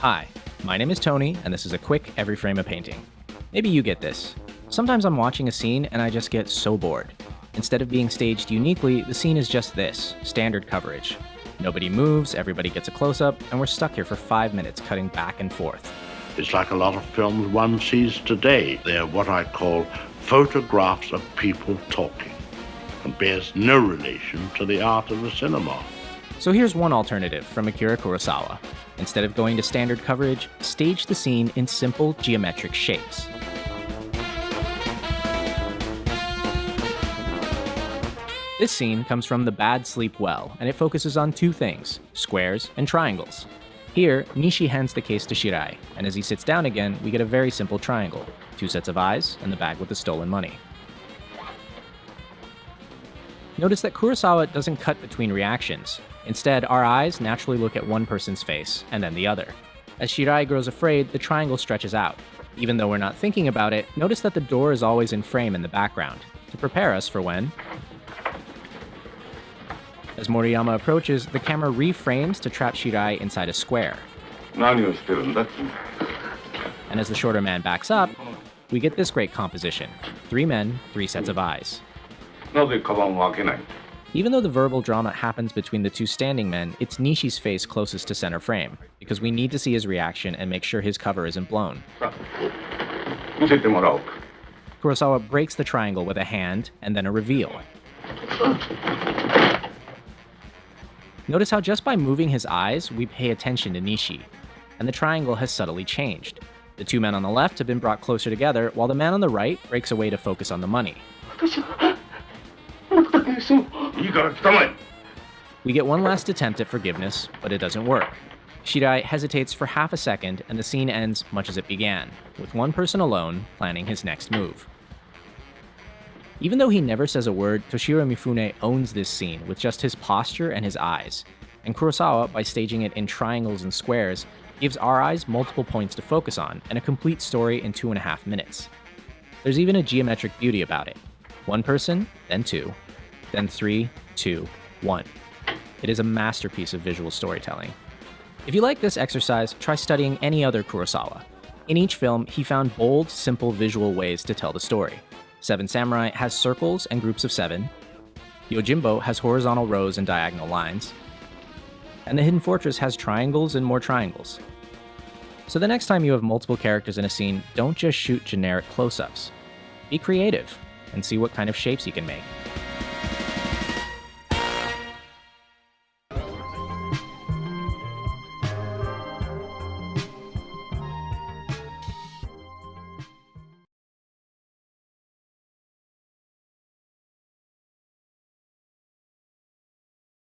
Hi, my name is Tony, and this is a quick every frame a painting. Maybe you get this. Sometimes I'm watching a scene and I just get so bored. Instead of being staged uniquely, the scene is just this, standard coverage. Nobody moves, everybody gets a close-up, and we're stuck here for 5 minutes cutting back and forth. It's like a lot of films one sees today. They're what I call photographs of people talking, and bears no relation to the art of the cinema. So here's one alternative from Akira Kurosawa. Instead of going to standard coverage, stage the scene in simple geometric shapes. This scene comes from The Bad Sleep Well, and it focuses on two things, squares and triangles. Here, Nishi hands the case to Shirai, and as he sits down again, we get a very simple triangle, 2 sets of eyes, and the bag with the stolen money. Notice that Kurosawa doesn't cut between reactions. Instead, our eyes naturally look at one person's face, and then the other. As Shirai grows afraid, the triangle stretches out. Even though we're not thinking about it, notice that the door is always in frame in the background, to prepare us for when... As Moriyama approaches, the camera reframes to trap Shirai inside a square. And as the shorter man backs up, we get this great composition. 3 men, 3 sets of eyes. Even though the verbal drama happens between the 2 standing men, it's Nishi's face closest to center frame, because we need to see his reaction and make sure his cover isn't blown. Kurosawa breaks the triangle with a hand, and then a reveal. Notice how just by moving his eyes, we pay attention to Nishi, and the triangle has subtly changed. The 2 men on the left have been brought closer together, while the man on the right breaks away to focus on the money. We get one last attempt at forgiveness, but it doesn't work. Shirai hesitates for half a second, and the scene ends much as it began, with one person alone planning his next move. Even though he never says a word, Toshiro Mifune owns this scene with just his posture and his eyes, and Kurosawa, by staging it in triangles and squares, gives our eyes multiple points to focus on and a complete story in 2.5 minutes. There's even a geometric beauty about it. 1 person, then 2, then 3, 2, 1. It is a masterpiece of visual storytelling. If you like this exercise, try studying any other Kurosawa. In each film, he found bold, simple visual ways to tell the story. Seven Samurai has circles and groups of 7. Yojimbo has horizontal rows and diagonal lines. And The Hidden Fortress has triangles and more triangles. So the next time you have multiple characters in a scene, don't just shoot generic close-ups. Be creative and see what kind of shapes you can make.